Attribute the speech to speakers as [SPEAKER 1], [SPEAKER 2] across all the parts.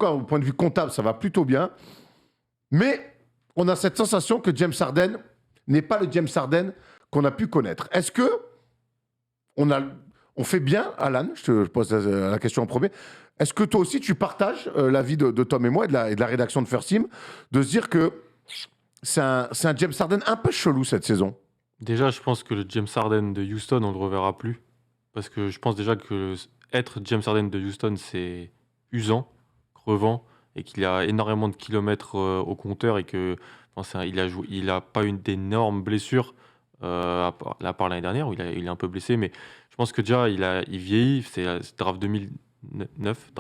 [SPEAKER 1] cas, au point de vue comptable, ça va plutôt bien. Mais on a cette sensation que James Harden n'est pas le James Harden qu'on a pu connaître. Est-ce que on fait bien, Alan, je te pose la question en premier, est-ce que toi aussi tu partages l'avis de Tom et moi et de la rédaction de First Team de se dire que c'est un James Harden un peu chelou cette saison?
[SPEAKER 2] Déjà, je pense que le James Harden de Houston, on ne le reverra plus. Parce que je pense déjà que être James Harden de Houston, c'est usant, crevant, et qu'il y a énormément de kilomètres au compteur et que il a pas une d'énormes blessures, à part l'année dernière où il est un peu blessé, mais je pense que déjà il vieillit. C'est draft 2009,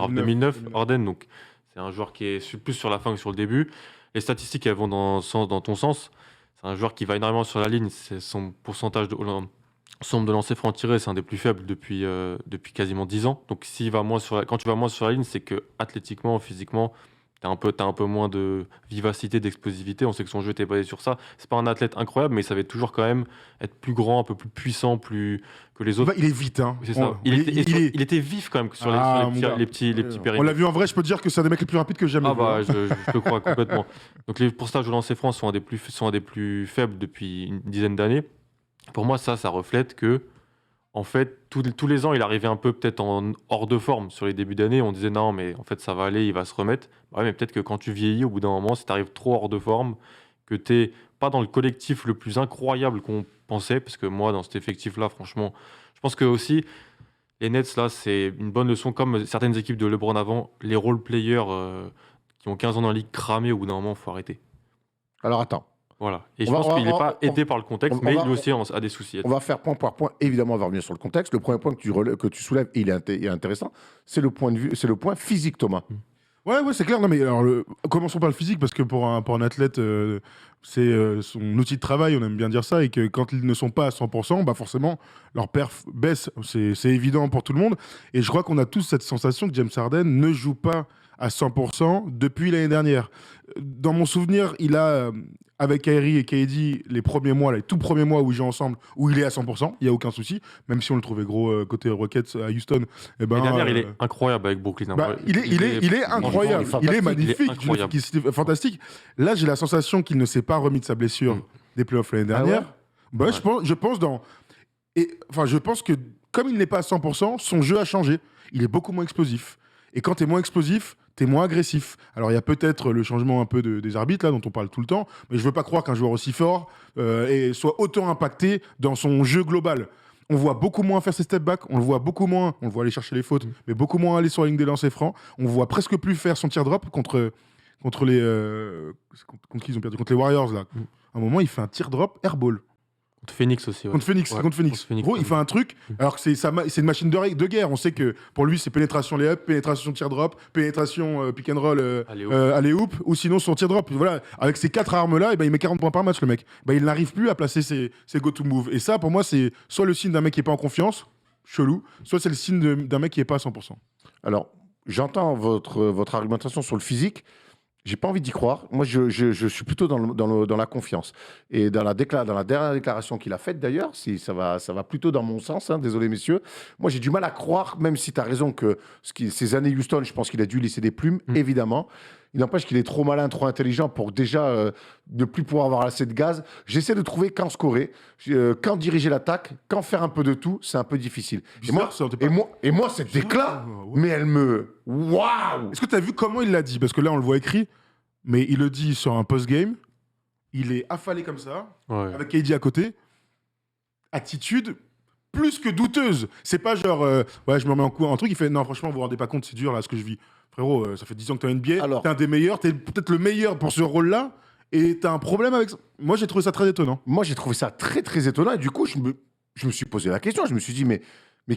[SPEAKER 2] Harden, donc c'est un joueur qui est plus sur la fin que sur le début. Les statistiques, elles vont dans ton sens. C'est un joueur qui va énormément sur la ligne. C'est son pourcentage de nombre de lancers francs tirés, c'est un des plus faibles depuis quasiment 10 ans. Donc quand tu vas moins sur la ligne, c'est que athlétiquement, physiquement, t'as un peu moins de vivacité, d'explosivité. On sait que son jeu était basé sur ça. C'est pas un athlète incroyable, mais il savait toujours quand même être plus grand, un peu plus puissant, plus que les autres.
[SPEAKER 3] Il est vite, hein.
[SPEAKER 2] C'est ça. Il était vif quand même sur les petits périmètres.
[SPEAKER 3] On l'a vu en vrai, je peux te dire que c'est un des mecs les plus rapides que j'ai jamais vu.
[SPEAKER 2] Je te crois complètement. Donc les pourcentages de lancers francs sont un des plus faibles depuis une dizaine d'années. Pour moi, ça reflète que, en fait, tous les ans, il arrivait un peu peut-être hors de forme sur les débuts d'année. On disait non, mais en fait, ça va aller, il va se remettre. Ouais, mais peut-être que quand tu vieillis, au bout d'un moment, si tu arrives trop hors de forme, que tu n'es pas dans le collectif le plus incroyable qu'on pensait, parce que moi, dans cet effectif-là, franchement, je pense que aussi, les Nets, là, c'est une bonne leçon, comme certaines équipes de LeBron avant, les role-players qui ont 15 ans dans la ligue cramés, au bout d'un moment, il faut arrêter.
[SPEAKER 1] Alors attends.
[SPEAKER 2] Voilà. Et je pense qu'il n'est pas aidé par le contexte, mais lui aussi a des soucis.
[SPEAKER 1] On va faire point par point. Évidemment, on va revenir sur le contexte. Le premier point que tu soulèves, il est intéressant, c'est le point de vue, c'est le point physique, Thomas.
[SPEAKER 3] Ouais, c'est clair. Non, mais alors, commençons par le physique, parce que pour un athlète, c'est son outil de travail, on aime bien dire ça, et que quand ils ne sont pas à 100%, bah forcément, leur perf baisse. C'est évident pour tout le monde. Et je crois qu'on a tous cette sensation que James Harden ne joue pas à 100% depuis l'année dernière. Dans mon souvenir, il a, avec Kyrie et KD, les tout premiers mois où ils jouent ensemble, où il est à 100%, il n'y a aucun souci, même si on le trouvait gros côté Rockets à Houston.
[SPEAKER 2] L'année dernière, il est incroyable avec Brooklyn.
[SPEAKER 3] Il est incroyable, il est magnifique, il est fantastique. Là, j'ai la sensation qu'il ne s'est pas remis de sa blessure des playoffs l'année dernière. Je pense que comme il n'est pas à 100%, son jeu a changé. Il est beaucoup moins explosif. Et quand tu es moins explosif, tu es moins agressif. Alors, il y a peut-être le changement un peu des arbitres, là, dont on parle tout le temps, mais je ne veux pas croire qu'un joueur aussi fort soit autant impacté dans son jeu global. On voit beaucoup moins faire ses step back, on le voit aller chercher les fautes, mais beaucoup moins aller sur la ligne des lancers francs. On voit presque plus faire son tir drop contre qui ils ont perdu, contre les Warriors, là. À un moment, il fait un tir drop airball.
[SPEAKER 2] Contre Phoenix aussi. Ouais.
[SPEAKER 3] Contre Phoenix. Gros, il fait un truc, alors que c'est une machine de guerre. On sait que pour lui, c'est pénétration lay-up, pénétration teardrop, pénétration pick and roll, alley-oop, ou sinon son teardrop. Voilà, avec ces 4 armes-là, il met 40 points par match, le mec. Il n'arrive plus à placer ses go-to-move. Et ça, pour moi, c'est soit le signe d'un mec qui n'est pas en confiance, chelou, soit c'est le signe d'un mec qui n'est pas à 100%.
[SPEAKER 1] Alors, j'entends votre argumentation sur le physique. J'ai pas envie d'y croire. Moi, je suis plutôt dans la confiance. Et dans la dernière déclaration qu'il a faite, d'ailleurs, ça va plutôt dans mon sens, hein, désolé messieurs. Moi, j'ai du mal à croire, même si tu as raison, que ces années Houston, je pense qu'il a dû laisser des plumes, évidemment. Il n'empêche qu'il est trop malin, trop intelligent pour déjà ne plus pouvoir avoir assez de gaz. J'essaie de trouver quand scorer, quand diriger l'attaque, quand faire un peu de tout. C'est un peu difficile. Et moi, cette déclat, mais elle me... Waouh!
[SPEAKER 3] Est-ce que tu as vu comment il l'a dit? Parce que là, on le voit écrit, mais il le dit sur un post-game. Il est affalé comme ça, avec KD à côté. Attitude plus que douteuse. C'est pas genre, je me remets en truc. Il fait, non, franchement, vous vous rendez pas compte, c'est dur là ce que je vis. Frérot, ça fait 10 ans que t'es en NBA, t'es un des meilleurs, t'es peut-être le meilleur pour ce rôle-là, et t'as un problème avec ça. Moi, j'ai trouvé ça très étonnant.
[SPEAKER 1] Moi, j'ai trouvé ça très, très étonnant, et du coup, je me suis posé la question, je me suis dit, mais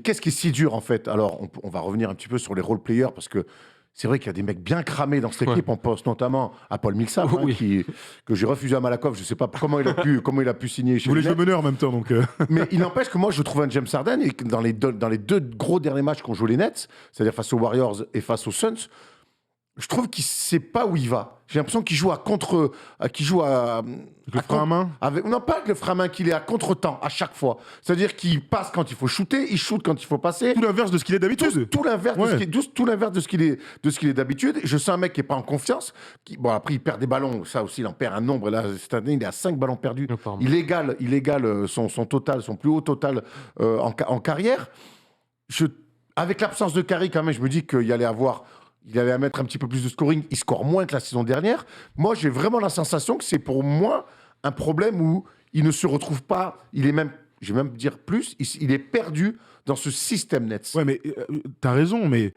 [SPEAKER 1] qu'est-ce qui est si dur, en fait? Alors, on va revenir un petit peu sur les role-players, parce que c'est vrai qu'il y a des mecs bien cramés dans cette équipe. On pense notamment à Paul Millsap, que j'ai refusé à Malakoff. Je ne sais pas comment il a pu signer chez
[SPEAKER 3] Vous voulez jouer meneur en même temps, donc.
[SPEAKER 1] Mais il n'empêche que moi, je trouve un James Harden, et que dans les deux gros derniers matchs qu'ont joué les Nets, c'est-à-dire face aux Warriors et face aux Suns, je trouve qu'il sait pas où il va. J'ai l'impression qu'il joue qu'il joue
[SPEAKER 3] Le frein à main.
[SPEAKER 1] non, pas avec le frein à main, qu'il est à contre-temps à chaque fois. C'est-à-dire qu'il passe quand il faut shooter, il shoot quand il faut passer.
[SPEAKER 3] Tout l'inverse de ce qu'il est d'habitude.
[SPEAKER 1] Tout l'inverse tout l'inverse de ce qu'il est d'habitude. Je sens un mec qui est pas en confiance. Bon, après, il perd des ballons. Ça aussi, il en perd un nombre. Là, cette année, il est à 5 ballons perdus. Il égale son total, son plus haut total en carrière. Avec l'absence de Curry, quand même, je me dis qu'il allait mettre un petit peu plus de scoring. Il score moins que la saison dernière. Moi, j'ai vraiment la sensation que c'est pour moi un problème où il ne se retrouve pas. Il est même, je vais même dire plus, il est perdu dans ce système Nets.
[SPEAKER 3] Ouais, mais t'as raison, mais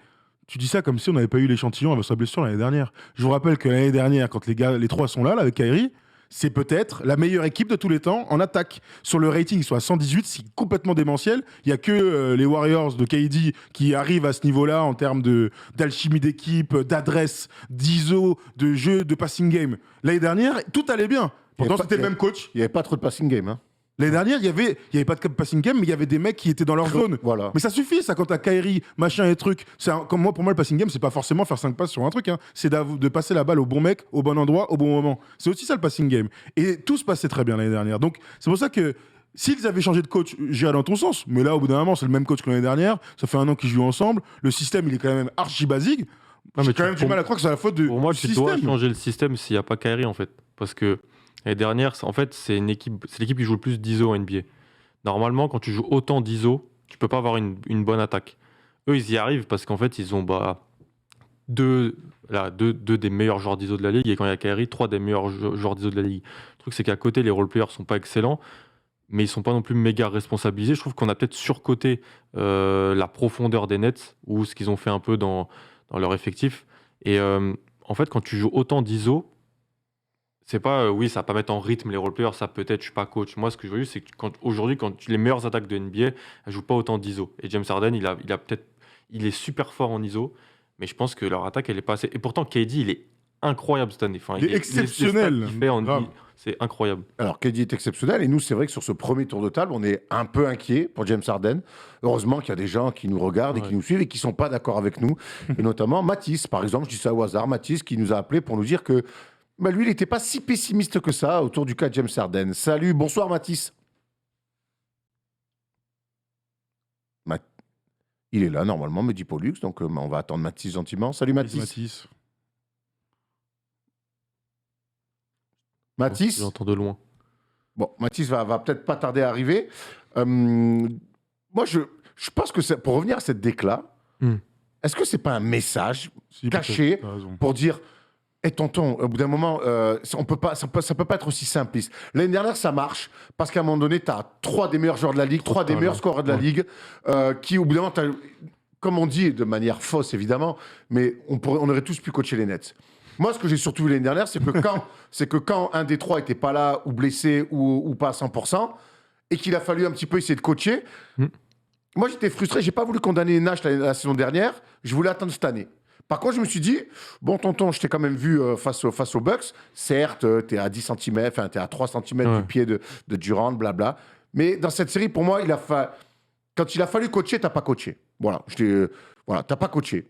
[SPEAKER 3] tu dis ça comme si on n'avait pas eu l'échantillon avec sa blessure l'année dernière. Je vous rappelle que l'année dernière, quand les trois sont là avec Kyrie, c'est peut-être la meilleure équipe de tous les temps en attaque. Sur le rating, ils sont à 118, c'est complètement démentiel. Il n'y a que les Warriors de KD qui arrivent à ce niveau-là en termes d'alchimie d'équipe, d'adresse, d'ISO, de jeu, de passing game. L'année dernière, tout allait bien. Pourtant, c'était le même coach.
[SPEAKER 1] Il n'y avait pas trop de passing game. Hein.
[SPEAKER 3] L'année dernière, il y avait pas de passing game, mais il y avait des mecs qui étaient dans leur zone.
[SPEAKER 1] Voilà.
[SPEAKER 3] Mais ça suffit, ça, quand t'as Kyrie, machin et truc. Comme moi, pour moi, le passing game, c'est pas forcément faire 5 passes sur un truc. Hein. C'est de passer la balle au bon mec, au bon endroit, au bon moment. C'est aussi ça le passing game. Et tout se passait très bien l'année dernière. Donc, c'est pour ça que s'ils avaient changé de coach, j'irais dans ton sens. Mais là, au bout d'un moment, c'est le même coach que l'année dernière. Ça fait 1 an qu'ils jouent ensemble. Le système, il est quand même archi basique. J'ai quand même du mal à croire que c'est la faute du
[SPEAKER 2] Pour moi,
[SPEAKER 3] système.
[SPEAKER 2] tu dois changer le système s'il n'y a pas Kyrie, en fait. Parce que l'année dernière, en fait, c'est l'équipe qui joue le plus d'ISO en NBA. Normalement, quand tu joues autant d'ISO, tu peux pas avoir une bonne attaque. Eux, ils y arrivent parce qu'en fait, ils ont deux des meilleurs joueurs d'ISO de la ligue, et quand il y a Kyrie, 3 des meilleurs joueurs d'ISO de la ligue. Le truc, c'est qu'à côté, les role-players sont pas excellents, mais ils sont pas non plus méga responsabilisés. Je trouve qu'on a peut-être surcoté la profondeur des Nets, ou ce qu'ils ont fait un peu dans leur effectif. Et en fait, quand tu joues autant d'ISO, c'est pas, oui, ça va pas mettre en rythme les role-players, ça peut-être, je suis pas coach. Moi, ce que je veux, c'est que aujourd'hui, les meilleures attaques de NBA, elles jouent pas autant d'ISO. Et James Harden, il est super fort en ISO, mais je pense que leur attaque, elle est pas assez. Et pourtant, KD, il est incroyable cette année. Enfin,
[SPEAKER 3] Il est exceptionnel.
[SPEAKER 2] Les stats qu'il fait en c'est incroyable.
[SPEAKER 1] Alors, KD est exceptionnel. Et nous, c'est vrai que sur ce premier tour de table, on est un peu inquiet pour James Harden. Heureusement qu'il y a des gens qui nous regardent et qui nous suivent et qui sont pas d'accord avec nous. Et notamment Mathis, par exemple, je dis ça au hasard, Mathis qui nous a appelé pour nous dire que lui, il n'était pas si pessimiste que ça autour du cas de James Harden. Salut, bonsoir Mathis. Il est là normalement, me dit Pollux, donc on va attendre Mathis gentiment. Salut Mathis. Mathis.
[SPEAKER 2] Je l'entends de loin.
[SPEAKER 1] Bon, Mathis va peut-être pas tarder à arriver. Moi, je pense que pour revenir à cette décla, est-ce que c'est pas un message caché pour dire... Et tonton, au bout d'un moment, ça peut pas être aussi simpliste. L'année dernière, ça marche, parce qu'à un moment donné, tu as 3 des meilleurs joueurs de la Ligue, 3 des meilleurs scoreurs de la Ligue, qui, au bout d'un moment, comme on dit, de manière fausse, évidemment, mais on aurait tous pu coacher les Nets. Moi, ce que j'ai surtout vu l'année dernière, c'est que quand un des 3 n'était pas là, ou blessé, ou pas à 100%, et qu'il a fallu un petit peu essayer de coacher, moi, j'étais frustré. J'ai pas voulu condamner Nash la saison dernière, je voulais attendre cette année. Par contre, je me suis dit, bon, tonton, je t'ai quand même vu face aux Bucks. Certes, tu es à 10 cm, enfin, tu es à 3 cm du pied de Durant, blabla. Mais dans cette série, pour moi, quand il a fallu coacher, tu n'as pas coaché. Voilà, tu n'as pas coaché.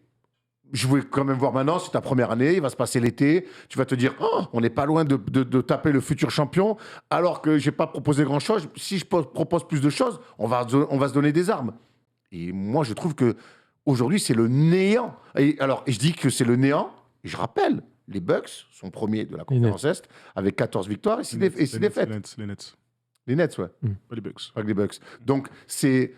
[SPEAKER 1] Je voulais quand même voir maintenant, c'est ta première année, il va se passer l'été. Tu vas te dire, oh, on n'est pas loin de taper le futur champion, alors que je n'ai pas proposé grand-chose. Si je propose plus de choses, on va se donner des armes. Et moi, je trouve que aujourd'hui, c'est le néant. Et je dis que c'est le néant. Et je rappelle, les Bucks sont premiers de la conférence Est avec 14 victoires et 6 défaites.
[SPEAKER 3] Les Nets.
[SPEAKER 1] Les Nets, ouais.
[SPEAKER 3] Pas les Bucks.
[SPEAKER 1] Pas les Bucks. Donc, c'est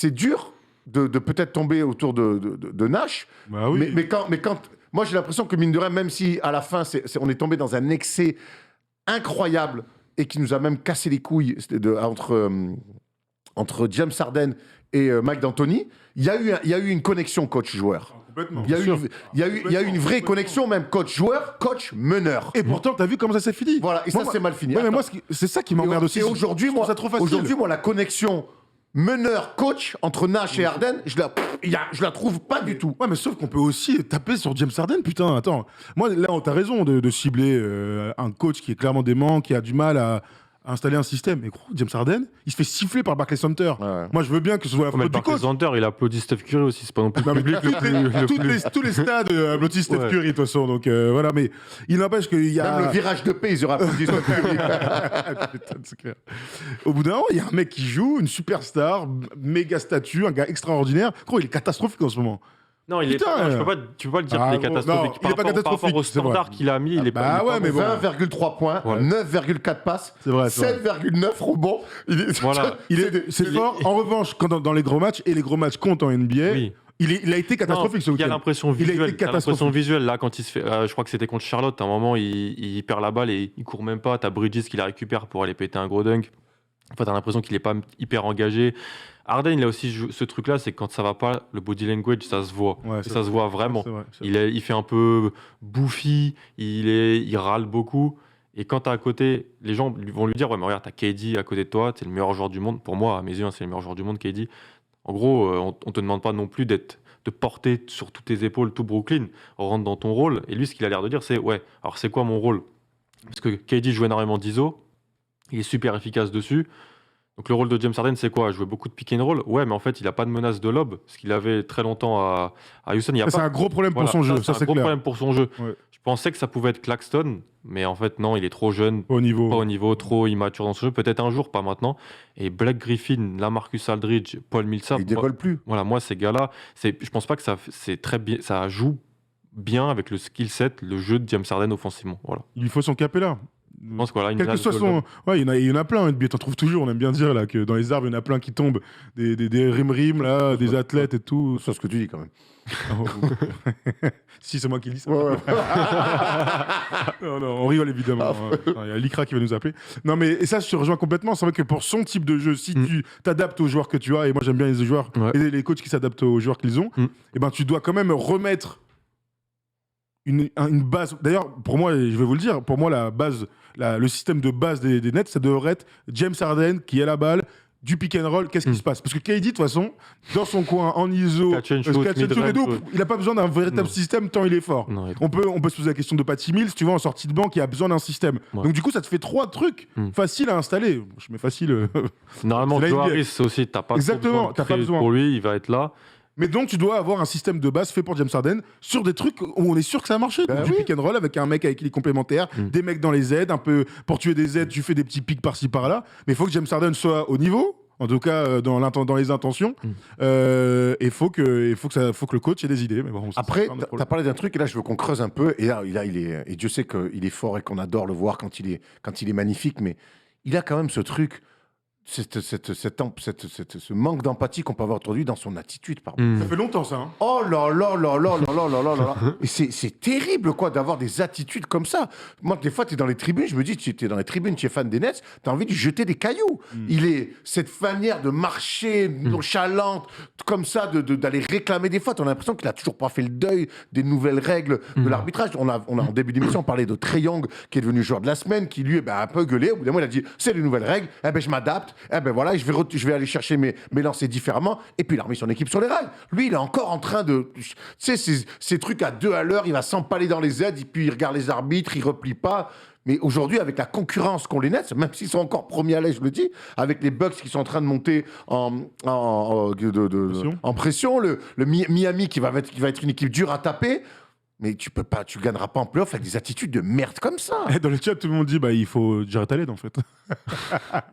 [SPEAKER 1] dur de peut-être tomber autour de Nash.
[SPEAKER 3] Bah oui.
[SPEAKER 1] Mais quand moi, j'ai l'impression que, mine de rien, même si à la fin, on est tombé dans un excès incroyable et qui nous a même cassé les couilles entre James Harden et Mike D'Antoni, il y a eu une connexion coach-joueur. Il y a eu une vraie connexion, même coach-joueur, coach-meneur.
[SPEAKER 3] Et pourtant, t'as vu comment ça s'est fini.
[SPEAKER 1] Voilà, et ça, c'est mal fini.
[SPEAKER 3] Ouais, mais moi, c'est ça qui m'emmerde aussi.
[SPEAKER 1] Et aujourd'hui, moi, la connexion meneur-coach entre Nash et Harden, je la trouve pas du tout.
[SPEAKER 3] Ouais, mais sauf qu'on peut aussi taper sur James Harden, putain, attends. Moi, là, t'as raison de cibler un coach qui est clairement dément, qui a du mal à à installer un système. Et gros, James Harden, il se fait siffler par Barclays Center.
[SPEAKER 1] Ouais.
[SPEAKER 3] Moi, je veux bien que ce soit la
[SPEAKER 2] Mais
[SPEAKER 3] faute du coach.
[SPEAKER 2] Center, il applaudit Steph Curry aussi, c'est pas non plus
[SPEAKER 3] Non,
[SPEAKER 2] le
[SPEAKER 3] mais
[SPEAKER 2] public
[SPEAKER 3] tous les stades applaudissent Steph
[SPEAKER 2] Ouais.
[SPEAKER 3] Curry, de toute façon. Donc voilà, mais il n'empêche qu'il y a.
[SPEAKER 1] Même le virage de paix, ils auraient applaudi Steph Curry.
[SPEAKER 3] Putain, c'est clair. Au bout d'un moment, il y a un mec qui joue, une superstar, méga statue, un gars extraordinaire. Gros, il est catastrophique en ce moment.
[SPEAKER 2] Non, il est
[SPEAKER 3] Putain,
[SPEAKER 2] pas, tu peux pas le dire
[SPEAKER 3] ah,
[SPEAKER 2] qu'il est
[SPEAKER 3] gros,
[SPEAKER 2] catastrophique.
[SPEAKER 3] non, il est pas
[SPEAKER 2] Par rapport
[SPEAKER 3] catastrophique,
[SPEAKER 2] au
[SPEAKER 3] c'est vrai.
[SPEAKER 2] standard qu'il a mis, il est
[SPEAKER 3] Bah
[SPEAKER 2] pas.
[SPEAKER 3] ouais, mais bon.
[SPEAKER 1] 20,3 points,
[SPEAKER 2] Ouais.
[SPEAKER 1] 9,4 passes,
[SPEAKER 3] C'est vrai, c'est vrai.
[SPEAKER 1] 7,9 rebonds.
[SPEAKER 2] Voilà.
[SPEAKER 3] C'est fort. En revanche, quand dans les gros matchs, et les gros matchs comptent en NBA,
[SPEAKER 2] Oui.
[SPEAKER 3] il a été catastrophique ce
[SPEAKER 2] Non, il y a
[SPEAKER 3] week-end.
[SPEAKER 2] l'impression
[SPEAKER 3] Il a été
[SPEAKER 2] visuelle. T'as l'impression
[SPEAKER 3] catastrophique.
[SPEAKER 2] visuelle là quand il se fait. Je crois que c'était contre Charlotte. À un moment, il perd la balle et il court même pas. T'as Bridges qui la récupère pour aller péter un gros dunk. Enfin, t'as l'impression qu'il est pas hyper engagé. Harden, il a aussi ce truc-là, c'est que quand ça va pas, le body language, ça se voit.
[SPEAKER 3] Ouais,
[SPEAKER 2] Et
[SPEAKER 3] c'est
[SPEAKER 2] ça se voit vraiment.
[SPEAKER 3] C'est vrai, c'est vrai.
[SPEAKER 2] Il fait un peu bouffi, il râle beaucoup. Et quand t'es à côté, les gens vont lui dire, ouais, mais regarde, t'as KD à côté de toi, c'est le meilleur joueur du monde. Pour moi, à mes yeux, c'est le meilleur joueur du monde, KD. En gros, on te demande pas non plus de porter sur toutes tes épaules tout Brooklyn. On rentre dans ton rôle. Et lui, ce qu'il a l'air de dire, c'est, ouais, alors c'est quoi mon rôle? Parce que KD joue énormément d'ISO, il est super efficace dessus. Donc le rôle de James Harden, c'est quoi? Jouer beaucoup de pick and roll. Ouais, mais en fait, il n'a pas de menace de lob, ce qu'il avait très longtemps à Houston. Il y a
[SPEAKER 3] C'est
[SPEAKER 2] pas...
[SPEAKER 3] un gros problème pour
[SPEAKER 2] Voilà,
[SPEAKER 3] son jeu,
[SPEAKER 2] c'est
[SPEAKER 3] ça
[SPEAKER 2] un
[SPEAKER 3] c'est
[SPEAKER 2] gros
[SPEAKER 3] clair.
[SPEAKER 2] problème pour son jeu.
[SPEAKER 3] Ouais.
[SPEAKER 2] Je pensais que ça pouvait être Claxton, mais en fait, non, il est trop jeune,
[SPEAKER 3] Au niveau.
[SPEAKER 2] pas au niveau, trop immature dans ce jeu. Peut-être un jour, pas maintenant. Et Blake Griffin, Lamarcus Aldridge, Paul Millsap.
[SPEAKER 1] Il décolle plus.
[SPEAKER 2] Voilà, moi, ces gars-là, je pense pas que c'est très bien, ça joue bien avec le skill set, le jeu de James Harden offensivement. Voilà.
[SPEAKER 3] Il lui faut son Capella.
[SPEAKER 2] Je pense que voilà, une
[SPEAKER 3] Quel que
[SPEAKER 2] menace
[SPEAKER 3] soit
[SPEAKER 2] de
[SPEAKER 3] son.
[SPEAKER 2] lob.
[SPEAKER 3] Ouais, il y en a plein, hein, NBA. T'en trouves toujours, on aime bien dire là, que dans les arbres, il y en a plein qui tombent. Des rim-rim, là, des athlètes et tout.
[SPEAKER 1] C'est ce que tu dis quand même.
[SPEAKER 3] Si, c'est moi qui dis ça.
[SPEAKER 1] Ouais, ouais.
[SPEAKER 3] Non, non, on rigole évidemment. hein. Il y a l'ICRA qui va nous appeler. Non, mais et ça, je te rejoins complètement. C'est vrai que pour son type de jeu, si tu t'adaptes aux joueurs que tu as, et moi j'aime bien les joueurs,
[SPEAKER 2] Ouais.
[SPEAKER 3] et les coachs qui s'adaptent aux joueurs qu'ils ont, et ben tu dois quand même remettre une base. D'ailleurs, pour moi, je vais vous le dire, pour moi, la base, le système de base des Nets, ça devrait être James Harden qui a la balle. Du pick and roll, qu'est-ce qui se passe? Parce que KD, de toute façon, dans son coin, en ISO,
[SPEAKER 2] Catch and shoot,
[SPEAKER 3] catch and shoot et
[SPEAKER 2] mid-range,
[SPEAKER 3] tout,
[SPEAKER 2] ouais.
[SPEAKER 3] il n'a pas besoin d'un véritable
[SPEAKER 2] Non.
[SPEAKER 3] système tant il est fort.
[SPEAKER 2] Non,
[SPEAKER 3] On peut se poser la question de Patty Mills, tu vois, en sortie de banque, il a besoin d'un système.
[SPEAKER 2] Ouais.
[SPEAKER 3] Donc du coup, ça te fait 3 trucs faciles à installer. Je mets facile.
[SPEAKER 2] Normalement,
[SPEAKER 3] C'est la
[SPEAKER 2] Joe
[SPEAKER 3] NBA.
[SPEAKER 2] Harris aussi, t'as pas trop
[SPEAKER 3] Exactement,
[SPEAKER 2] besoin de
[SPEAKER 3] t'as pas
[SPEAKER 2] créer
[SPEAKER 3] besoin.
[SPEAKER 2] pour lui, il va être là.
[SPEAKER 3] Mais donc, tu dois avoir un système de base fait pour James Harden sur des trucs où on est sûr que ça va marcher.
[SPEAKER 1] Bah
[SPEAKER 3] Donc, du
[SPEAKER 1] oui.
[SPEAKER 3] pick and roll avec un mec avec qui il est complémentaire, des mecs dans les aides, un peu pour tuer des aides, tu fais des petits pics par-ci par-là. Mais il faut que James Harden soit au niveau. En tout cas, dans les intentions, il faut que le coach ait des idées. Mais bon, ça,
[SPEAKER 1] Après,
[SPEAKER 3] c'est un autre
[SPEAKER 1] tu as
[SPEAKER 3] problème.
[SPEAKER 1] parlé d'un truc, et là, je veux qu'on creuse un peu. Et là, et Dieu sait qu'il est fort et qu'on adore le voir quand il est magnifique, mais il a quand même ce truc, ce manque d'empathie qu'on peut avoir aujourd'hui dans son attitude. Pardon.
[SPEAKER 3] Ça fait longtemps, ça. Hein.
[SPEAKER 1] Oh là là là là là là là là là. Et c'est terrible, quoi, d'avoir des attitudes comme ça. Moi, des fois, tu es dans les tribunes, je me dis, tu es dans les tribunes, tu es fan des Nets, tu as envie de lui jeter des cailloux. Il est cette manière de marcher nonchalante, comme ça, d'aller réclamer des fois. Tu as l'impression qu'il a toujours pas fait le deuil des nouvelles règles de l'arbitrage. On a en début d'émission parlé de Trae Young, qui est devenu joueur de la semaine, qui lui, a un peu gueulé. Au bout d'un moment, il a dit, c'est les nouvelles règles, je m'adapte, voilà, je vais aller chercher mes lancers différemment. Et puis, il a remis son équipe sur les rails. Lui, il est encore en train de... Tu sais, ces trucs à 2 à l'heure, il va s'empaler dans les aides, et puis il regarde les arbitres, il replie pas. Mais aujourd'hui, avec la concurrence qu'ont les Nets, même s'ils sont encore premiers à l'Est, je le dis, avec les Bucks qui sont en train de monter en pression, le Miami qui va être une équipe dure à taper, mais tu gagneras pas en playoff avec des attitudes de merde comme ça.
[SPEAKER 3] Et dans le chat, tout le monde dit il faut Jared Allen, en fait.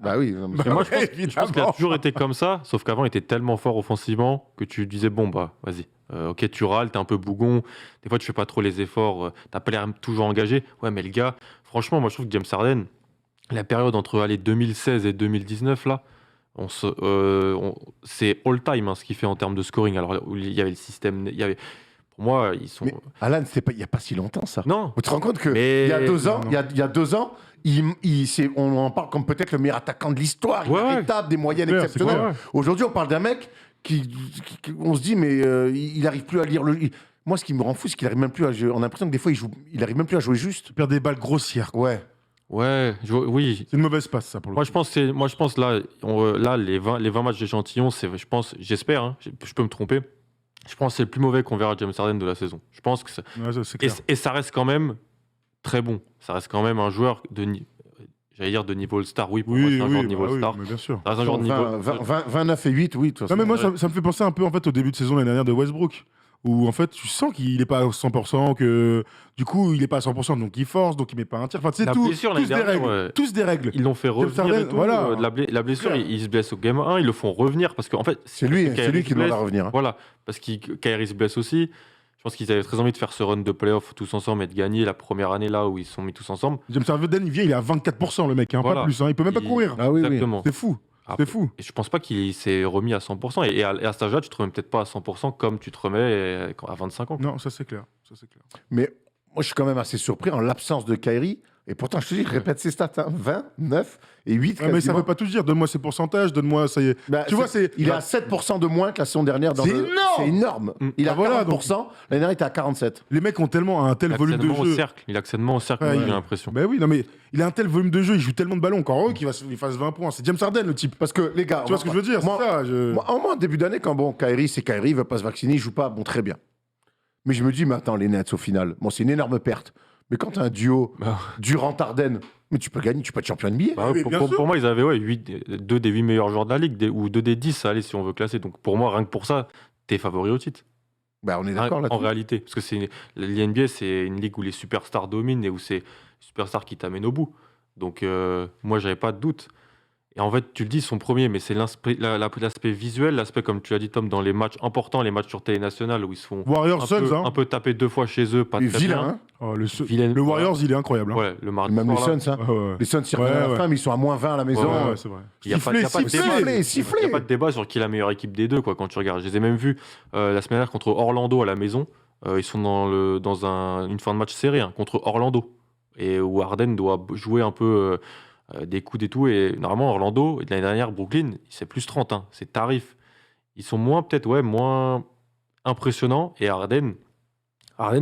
[SPEAKER 1] Bah oui. Non, mais
[SPEAKER 2] Et moi, je pense qu'il a
[SPEAKER 3] évidemment.
[SPEAKER 2] toujours été comme ça, sauf qu'avant, il était tellement fort offensivement que tu disais, bon, bah, vas-y. Ok, tu râles, t'es un peu bougon. Des fois, tu fais pas trop les efforts. T'as pas l'air toujours engagé. Ouais, mais le gars, franchement, moi, je trouve que James Harden, la période entre 2016 et 2019, là, c'est all-time ce qu'il fait en termes de scoring. Alors, il y avait le système... Pour moi, ils sont...
[SPEAKER 1] Mais Alan, il n'y a pas si longtemps, ça.
[SPEAKER 2] Non.
[SPEAKER 1] Tu te rends compte qu'il
[SPEAKER 2] Mais-
[SPEAKER 1] y a 2 ans,
[SPEAKER 3] Non.
[SPEAKER 1] il y a 2 ans, on en parle comme peut-être le meilleur attaquant de l'histoire,
[SPEAKER 2] Ouais,
[SPEAKER 1] inarrêtable, des moyennes
[SPEAKER 3] C'est clair,
[SPEAKER 1] exceptionnelles.
[SPEAKER 3] c'est
[SPEAKER 2] clair.
[SPEAKER 1] Aujourd'hui, on parle d'un mec on se dit, mais il n'arrive plus à lire Moi, ce qui me rend fou, c'est qu'il n'arrive même plus à jouer. On a l'impression que des fois, il n'arrive même plus à jouer juste.
[SPEAKER 3] Tu perds des balles grossières.
[SPEAKER 1] Ouais.
[SPEAKER 2] Ouais, oui.
[SPEAKER 3] C'est une mauvaise passe, ça, pour le
[SPEAKER 2] Moi,
[SPEAKER 3] coup.
[SPEAKER 2] je pense là, là les 20 matchs d'échantillon, j'espère, hein, je peux me tromper. Je pense que c'est le plus mauvais qu'on verra James Harden de la saison. Je pense que
[SPEAKER 3] Ouais, ça, c'est clair.
[SPEAKER 2] et ça reste quand même très bon. Ça reste quand même un joueur j'allais dire de niveau All-Star. Oui, pour moi,
[SPEAKER 3] Oui,
[SPEAKER 2] c'est un joueur
[SPEAKER 3] oui,
[SPEAKER 2] de niveau
[SPEAKER 3] bah oui,
[SPEAKER 2] All-Star.
[SPEAKER 3] mais bien sûr.
[SPEAKER 2] Ça reste un joueur de niveau.
[SPEAKER 1] 29 et 8, oui, de toute
[SPEAKER 3] Non,
[SPEAKER 1] façon.
[SPEAKER 3] mais moi,
[SPEAKER 2] Ouais.
[SPEAKER 3] ça me fait penser un peu en fait, au début de saison l'année dernière de Westbrook, où en fait, tu sens qu'il n'est pas à 100%, que du coup, il n'est pas à 100%, donc il force, donc il met pas un tir. Enfin, tu sais,
[SPEAKER 2] La blessure l'année
[SPEAKER 3] tous des
[SPEAKER 2] dernière,
[SPEAKER 3] règles.
[SPEAKER 2] ouais.
[SPEAKER 3] Tous des règles.
[SPEAKER 2] Ils l'ont fait revenir
[SPEAKER 3] Harden,
[SPEAKER 2] et tout.
[SPEAKER 3] voilà.
[SPEAKER 2] La blessure,
[SPEAKER 3] Clair.
[SPEAKER 2] il se blesse au game 1, ils le font revenir parce qu'en fait,
[SPEAKER 1] C'est lui
[SPEAKER 2] parce que Kyrie
[SPEAKER 1] qui
[SPEAKER 2] se
[SPEAKER 1] demande à
[SPEAKER 2] blesse.
[SPEAKER 1] revenir. Hein.
[SPEAKER 2] Voilà, parce que Kyrie se blesse aussi. Je pense qu'ils avaient très envie de faire ce run de playoff tous ensemble et de gagner la première année là où ils sont mis tous ensemble.
[SPEAKER 3] James Harden, il vient, il est à 24%, le mec, hein,
[SPEAKER 2] Voilà.
[SPEAKER 3] pas plus. Hein, il peut même pas
[SPEAKER 2] Il-
[SPEAKER 3] courir.
[SPEAKER 1] Ah oui, oui.
[SPEAKER 2] Exactement.
[SPEAKER 3] C'est fou.
[SPEAKER 2] Après,
[SPEAKER 3] C'est fou.
[SPEAKER 2] Et je pense pas qu'il s'est remis à 100%. Et à cet âge-là, tu te remets peut-être pas à 100% comme tu te remets à 25 ans.
[SPEAKER 3] Non, ça c'est clair. Ça, c'est clair.
[SPEAKER 1] Mais moi, je suis quand même assez surpris en l'absence de Kyrie. Et pourtant, je te dis, je répète ces stats, hein, 20, 9 et 8.
[SPEAKER 3] Ouais, mais ça veut pas tout dire. Donne-moi ses pourcentages, donne-moi. Ça y est.
[SPEAKER 1] Bah,
[SPEAKER 3] Tu vois,
[SPEAKER 1] il est à 7% de moins que la saison dernière.
[SPEAKER 3] C'est énorme.
[SPEAKER 1] C'est énorme. Il
[SPEAKER 3] Ah,
[SPEAKER 1] a
[SPEAKER 3] voilà,
[SPEAKER 1] 40%. L'année dernière, il était à 47.
[SPEAKER 3] Les mecs ont tellement un tel volume de jeu.
[SPEAKER 2] Il accède moins au cercle,
[SPEAKER 3] Ouais,
[SPEAKER 2] j'ai
[SPEAKER 3] il-
[SPEAKER 2] l'impression.
[SPEAKER 3] Ben oui, non mais il a un tel volume de jeu, il joue tellement de ballons. Encore heureux qu'il fasse 20 points. C'est James Harden le type.
[SPEAKER 1] Parce que, les gars,
[SPEAKER 3] Tu vois ce que je veux dire?
[SPEAKER 1] moi,
[SPEAKER 3] C'est ça.
[SPEAKER 1] moi, en début d'année, quand Kyrie, c'est Kyrie, il veut pas se vacciner, il joue pas, bon, très bien. Mais je me dis, mais attends, les Nets, au final, bon, c'est une énorme perte. Mais quand tu as un duo
[SPEAKER 2] Bah,
[SPEAKER 1] Durant-Harden, mais tu peux gagner, tu peux être champion NBA.
[SPEAKER 2] bah,
[SPEAKER 3] mais
[SPEAKER 2] pour,
[SPEAKER 3] bien
[SPEAKER 2] pour-
[SPEAKER 3] sûr.
[SPEAKER 2] pour moi, ils avaient 2 des 8 meilleurs joueurs de la ligue, ou 2 des 10, allez, si on veut classer. Donc pour moi, rien que pour ça, t'es favori au titre.
[SPEAKER 1] Bah, on est d'accord
[SPEAKER 2] En
[SPEAKER 1] là-dessus.
[SPEAKER 2] réalité. Parce que l'NBA, c'est une ligue où les superstars dominent et où c'est les superstars qui t'amènent au bout. Donc moi, j'avais pas de doute. Et en fait, tu le dis, ils sont premiers, mais c'est l'aspect visuel, l'aspect, comme tu l'as dit, Tom, dans les matchs importants, les matchs sur télé nationale où ils se font
[SPEAKER 3] Warriors Suns, hein.
[SPEAKER 2] un peu taper 2 fois chez eux, pas
[SPEAKER 1] Et
[SPEAKER 2] très
[SPEAKER 1] vilain,
[SPEAKER 2] bien.
[SPEAKER 1] hein.
[SPEAKER 3] Oh,
[SPEAKER 2] Vilain,
[SPEAKER 3] le Warriors, il est incroyable. Hein.
[SPEAKER 2] Ouais, le mardi
[SPEAKER 1] Même les
[SPEAKER 2] soir, là.
[SPEAKER 1] Suns, hein.
[SPEAKER 3] Ouais, ouais.
[SPEAKER 1] Les Suns, ils reviennent à la
[SPEAKER 3] Ouais,
[SPEAKER 1] fin, mais ils sont à moins 20 à la maison.
[SPEAKER 3] Ouais, ouais, c'est vrai.
[SPEAKER 2] Il n'y a pas de
[SPEAKER 3] Sifflé,
[SPEAKER 2] débat.
[SPEAKER 1] sifflé.
[SPEAKER 2] Il n'y a pas de débat sur qui est la meilleure équipe des deux, quoi, quand tu regardes. Je les ai même vus la semaine dernière contre Orlando à la maison. Ils sont dans une fin de match serrée, hein, contre Orlando. Et où Harden doit jouer un peu des coudes et tout. Et normalement, Orlando, l'année dernière, Brooklyn, c'est plus 30. Hein, c'est tarif. Ils sont moins impressionnants. Et Harden,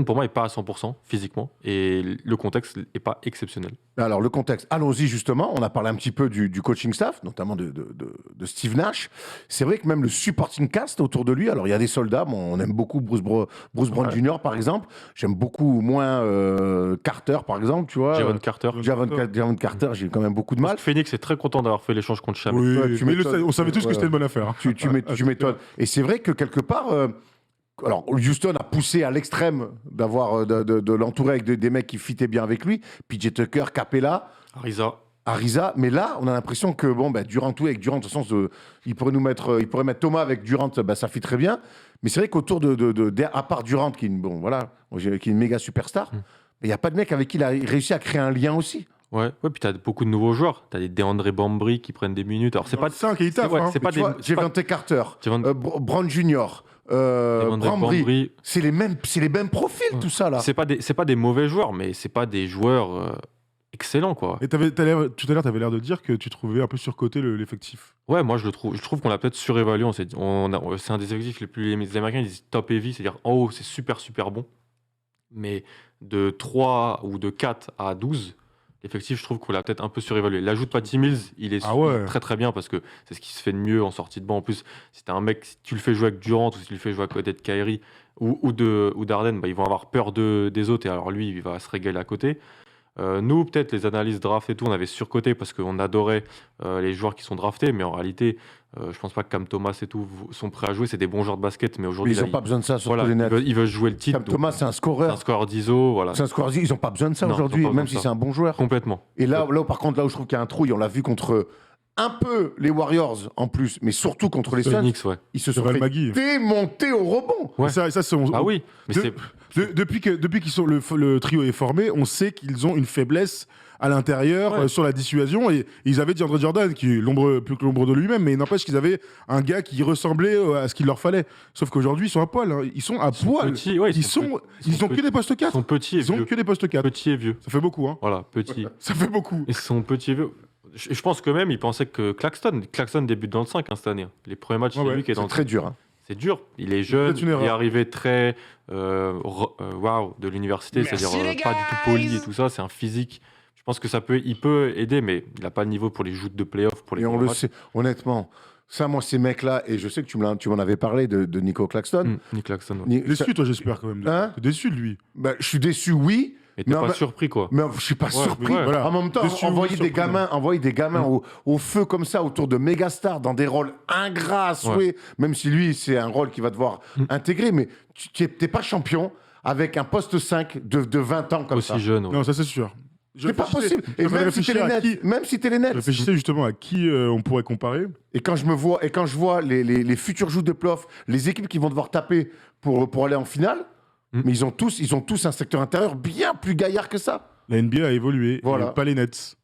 [SPEAKER 2] pour moi, n'est pas à 100% physiquement. Et le contexte n'est pas exceptionnel.
[SPEAKER 1] Alors, le contexte, allons-y justement. On a parlé un petit peu du coaching staff, notamment de Steve Nash. C'est vrai que même le supporting cast autour de lui, alors il y a des soldats, bon, on aime beaucoup Bruce Brown Jr. par exemple. J'aime beaucoup moins Carter par exemple, tu vois.
[SPEAKER 2] Javon Carter.
[SPEAKER 1] Javon Carter, j'ai quand même beaucoup de mal.
[SPEAKER 2] Phoenix est très content d'avoir fait l'échange contre Shamet.
[SPEAKER 3] Oui,
[SPEAKER 1] Ouais, tu
[SPEAKER 3] mais
[SPEAKER 1] m'étonnes.
[SPEAKER 3] on savait tous que
[SPEAKER 1] Ouais.
[SPEAKER 3] c'était une bonne affaire. Hein.
[SPEAKER 1] Tu m'étonnes. Et c'est vrai que quelque part, alors Houston a poussé à l'extrême d'avoir de l'entourer avec des mecs qui fitaient bien avec lui. PJ Tucker, Capella, Ariza. Mais là, on a l'impression que Durant avec Durant, de toute façon, il pourrait mettre Thomas avec Durant, ça fit très bien. Mais c'est vrai qu'autour à part Durant, qui est une méga superstar, il n'y a pas de mec avec qui il a réussi à créer un lien aussi.
[SPEAKER 2] Ouais, puis t'as beaucoup de nouveaux joueurs. T'as des DeAndre Bambry qui prennent des minutes. Alors c'est pas
[SPEAKER 3] 5 et il taffe.
[SPEAKER 2] ouais,
[SPEAKER 3] Hein.
[SPEAKER 2] c'est pas
[SPEAKER 1] Tu vois,
[SPEAKER 2] c'est pas-
[SPEAKER 1] Javante Carter,
[SPEAKER 2] Javon-
[SPEAKER 1] Brown Jr.,
[SPEAKER 2] DeAndre
[SPEAKER 1] Brambry,
[SPEAKER 2] Bambry.
[SPEAKER 1] c'est les mêmes profils, tout ça là.
[SPEAKER 2] C'est pas des mauvais joueurs, mais c'est pas des joueurs excellents, quoi.
[SPEAKER 3] Et tout à l'heure, tu avais l'air de dire que tu trouvais un peu surcoté l'effectif.
[SPEAKER 2] Ouais, moi je trouve qu'on l'a peut-être surévalué. C'est un des effectifs les Américains ils disent top heavy, c'est-à-dire en haut c'est super bon, mais de 3 ou de 4 à 12, l'effectif je trouve qu'on l'a peut-être un peu surévalué. L'ajout de Patty Mills, il est très très bien parce que c'est ce qui se fait de mieux en sortie de banc. En plus, si t'es un mec, si tu le fais jouer avec Durant ou si tu le fais jouer à côté de Kyrie ou d'Harden, ils vont avoir peur des autres et alors lui il va se régaler à côté. Nous, peut-être, les analyses draft et tout, on avait surcoté parce qu'on adorait les joueurs qui sont draftés, mais en réalité, je pense pas que Cam Thomas et tout sont prêts à jouer. C'est des bons joueurs de basket, mais
[SPEAKER 1] Mais
[SPEAKER 2] aujourd'hui,
[SPEAKER 1] ils n'ont pas besoin de ça, surtout
[SPEAKER 2] voilà,
[SPEAKER 1] les Nets.
[SPEAKER 2] ils veulent jouer le titre.
[SPEAKER 1] Cam
[SPEAKER 2] donc,
[SPEAKER 1] Thomas, c'est un
[SPEAKER 2] c'est un
[SPEAKER 1] scoreur.
[SPEAKER 2] score d'ISO, voilà.
[SPEAKER 1] C'est un scoreur. Ils n'ont pas besoin de ça
[SPEAKER 2] Non,
[SPEAKER 1] aujourd'hui,
[SPEAKER 2] ils ont pas
[SPEAKER 1] même
[SPEAKER 2] besoin
[SPEAKER 1] si
[SPEAKER 2] de ça.
[SPEAKER 1] c'est un bon joueur.
[SPEAKER 2] Complètement.
[SPEAKER 1] Et là, par contre, là où je trouve qu'il y a un trou, et on l'a vu contre un peu les Warriors en plus, mais surtout contre les Suns,
[SPEAKER 2] Phoenix, ouais.
[SPEAKER 1] ils se sont
[SPEAKER 3] Val
[SPEAKER 1] fait
[SPEAKER 3] Magui.
[SPEAKER 1] démonter au rebond.
[SPEAKER 2] Ouais.
[SPEAKER 3] Et ça,
[SPEAKER 2] Ah oui, mais
[SPEAKER 3] De- depuis qu'ils sont le trio est formé, on sait qu'ils ont une faiblesse à l'intérieur
[SPEAKER 2] Ouais.
[SPEAKER 3] sur la dissuasion et ils avaient DeAndre Jordan qui est plus que l'ombre de lui-même, mais il n'empêche qu'ils avaient un gars qui ressemblait à ce qu'il leur fallait. Sauf qu'aujourd'hui ils sont à poil, hein. Ils sont à poil.
[SPEAKER 2] petits, ouais,
[SPEAKER 3] Ils ont que des postes 4.
[SPEAKER 2] Ils sont petits et
[SPEAKER 3] Ils ont
[SPEAKER 2] vieux.
[SPEAKER 3] que des postes 4.
[SPEAKER 2] Petits et vieux.
[SPEAKER 3] Ça fait beaucoup, hein.
[SPEAKER 2] Voilà, petits.
[SPEAKER 3] Ça fait beaucoup.
[SPEAKER 2] Ils sont petits et vieux. Je pense que même, ils pensaient que Claxton débute dans le 5 cette année. Les premiers matchs,
[SPEAKER 3] Ouais,
[SPEAKER 2] c'est
[SPEAKER 3] ouais.
[SPEAKER 2] lui qui est dans
[SPEAKER 1] C'est
[SPEAKER 2] le
[SPEAKER 1] très dur. Hein.
[SPEAKER 2] C'est dur. Il est jeune,
[SPEAKER 3] peut-être une
[SPEAKER 2] il
[SPEAKER 3] erreur.
[SPEAKER 2] est arrivé très waouh de l'université, c'est-à-dire pas du tout poli et tout ça. C'est un physique. Je pense que il peut aider, mais il n'a pas le niveau pour les joutes de playoff, pour les
[SPEAKER 1] Et on
[SPEAKER 2] gros
[SPEAKER 1] le
[SPEAKER 2] matchs.
[SPEAKER 1] sait, honnêtement. Ça, moi, ces mecs-là, et je sais que tu m'en avais parlé de Nico Claxton.
[SPEAKER 2] Nick Claxton. Ouais.
[SPEAKER 1] Ni-
[SPEAKER 3] Déçu, toi, j'espère quand même.
[SPEAKER 1] Hein
[SPEAKER 3] T'es déçu de lui.
[SPEAKER 1] je suis déçu, oui,
[SPEAKER 2] Mais t'es
[SPEAKER 1] Non,
[SPEAKER 2] pas
[SPEAKER 1] mais-
[SPEAKER 2] surpris, quoi.
[SPEAKER 1] Mais je suis pas surpris.
[SPEAKER 3] oui, voilà.
[SPEAKER 1] En même temps,
[SPEAKER 3] Je suis
[SPEAKER 1] envoyer des
[SPEAKER 3] surpris.
[SPEAKER 1] gamins au feu comme ça autour de méga stars dans des rôles ingrats à souhait, même si lui, c'est un rôle qu'il va devoir intégrer, mais tu t'es pas champion avec un poste 5 de 20 ans comme
[SPEAKER 2] Aussi
[SPEAKER 1] ça.
[SPEAKER 2] jeune. Ouais.
[SPEAKER 3] Non, ça c'est sûr.
[SPEAKER 1] C'est pas possible. Et
[SPEAKER 3] Je
[SPEAKER 1] même si t'es les Nets,
[SPEAKER 3] réfléchissais justement à qui on pourrait comparer.
[SPEAKER 1] et quand je vois les futurs joueurs de playoff, les équipes qui vont devoir taper pour aller en finale, mais ils ont tous un secteur intérieur bien plus gaillard que ça.
[SPEAKER 3] La NBA a évolué,
[SPEAKER 1] Voilà.
[SPEAKER 3] et pas les Nets.